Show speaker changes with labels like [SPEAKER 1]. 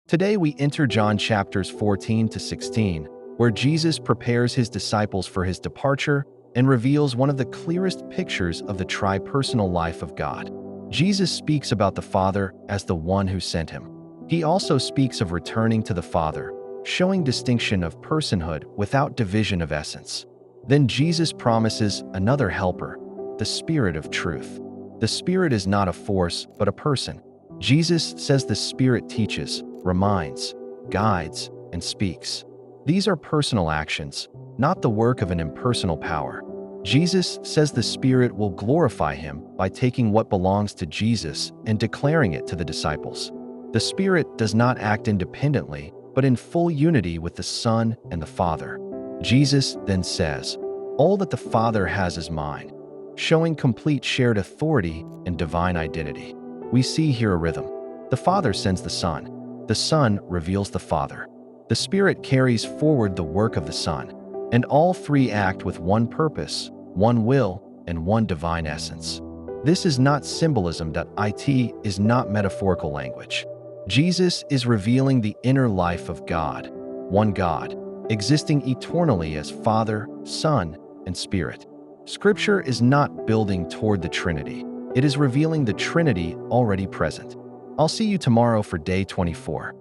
[SPEAKER 1] Today we enter John chapters 14 to 16, where Jesus prepares his disciples for his departure and reveals one of the clearest pictures of the tri-personal life of God. Jesus speaks about the Father as the one who sent him. He also speaks of returning to the Father, showing distinction of personhood without division of essence. Then Jesus promises another helper, the Spirit of truth. The Spirit is not a force, but a person. Jesus says the Spirit teaches, reminds, guides, and speaks. These are personal actions, not the work of an impersonal power. Jesus says the Spirit will glorify him by taking what belongs to Jesus and declaring it to the disciples. The Spirit does not act independently, but in full unity with the Son and the Father. Jesus then says, "All that the Father has is mine," showing complete shared authority and divine identity. We see here a rhythm. The Father sends the Son. The Son reveals the Father. The Spirit carries forward the work of the Son, and all three act with one purpose, one will, and one divine essence. This is not symbolism. It is not metaphorical language. Jesus is revealing the inner life of God, one God, existing eternally as Father, Son, and Spirit. Scripture is not building toward the Trinity. It is revealing the Trinity already present. I'll see you tomorrow for day 24.